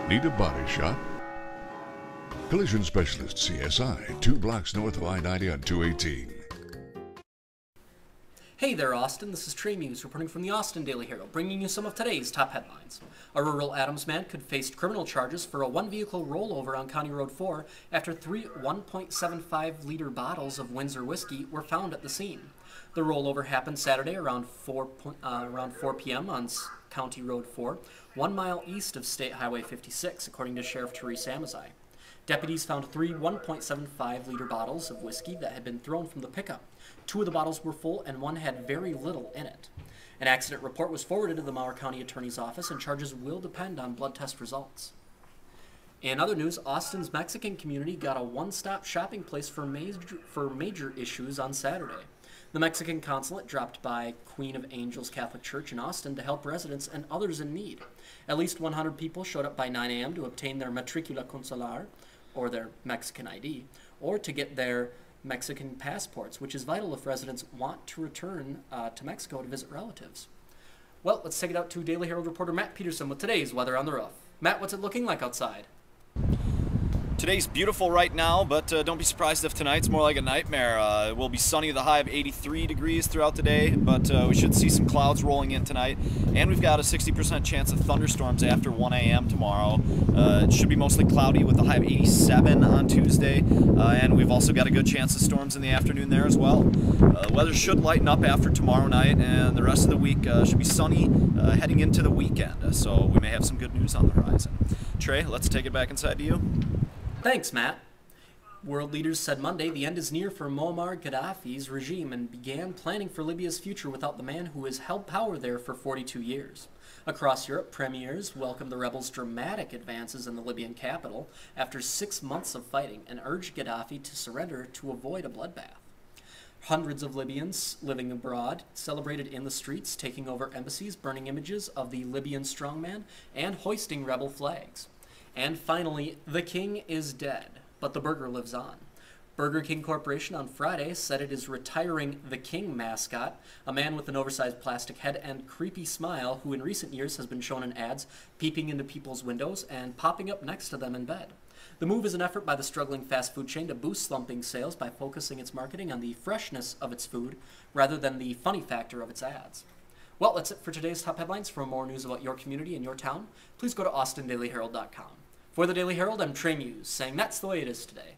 Need a body shop? Collision Specialist CSI, 2 blocks north of I-90 on 218. Hey there, Austin. This is Trey Muse reporting from the Austin Daily Herald, bringing you some of today's top headlines. A rural Adams man could face criminal charges for a one-vehicle rollover on County Road 4 after 3 1.75-liter bottles of Windsor whiskey were found at the scene. The rollover happened Saturday around 4 p.m. on County Road 4, 1 mile east of State Highway 56, according to Sheriff Therese Amazai. Deputies found 3 1.75-liter bottles of whiskey that had been thrown from the pickup. 2 of the bottles were full and 1 had very little in it. An accident report was forwarded to the Mower County Attorney's Office, and charges will depend on blood test results. In other news, Austin's Mexican community got a one-stop shopping place for major issues on Saturday. The Mexican consulate dropped by Queen of Angels Catholic Church in Austin to help residents and others in need. At least 100 people showed up by 9 a.m. to obtain their matricula consular, or their Mexican ID, or to get their Mexican passports, which is vital if residents want to return to Mexico to visit relatives. Well, let's take it out to Daily Herald reporter Matt Peterson with today's weather on the roof. Matt, what's it looking like outside? Today's beautiful right now, but don't be surprised if tonight's more like a nightmare. It will be sunny with a high of 83 degrees throughout the day, but we should see some clouds rolling in tonight. And we've got a 60% chance of thunderstorms after 1 a.m. tomorrow. It should be mostly cloudy with a high of 87 on Tuesday. And we've also got a good chance of storms in the afternoon there as well. The weather should lighten up after tomorrow night, and the rest of the week should be sunny heading into the weekend. So we may have some good news on the horizon. Trey, let's take it back inside to you. Thanks, Matt. World leaders said Monday the end is near for Muammar Gaddafi's regime and began planning for Libya's future without the man who has held power there for 42 years. Across Europe, premiers welcomed the rebels' dramatic advances in the Libyan capital after 6 months of fighting and urged Gaddafi to surrender to avoid a bloodbath. Hundreds of Libyans living abroad celebrated in the streets, taking over embassies, burning images of the Libyan strongman, and hoisting rebel flags. And finally, the king is dead, but the burger lives on. Burger King Corporation on Friday said it is retiring the King mascot, a man with an oversized plastic head and creepy smile who in recent years has been shown in ads peeping into people's windows and popping up next to them in bed. The move is an effort by the struggling fast food chain to boost slumping sales by focusing its marketing on the freshness of its food rather than the funny factor of its ads. Well, that's it for today's top headlines. For more news about your community and your town, please go to austindailyherald.com. For the Daily Herald, I'm Trey Muse, saying that's the way it is today.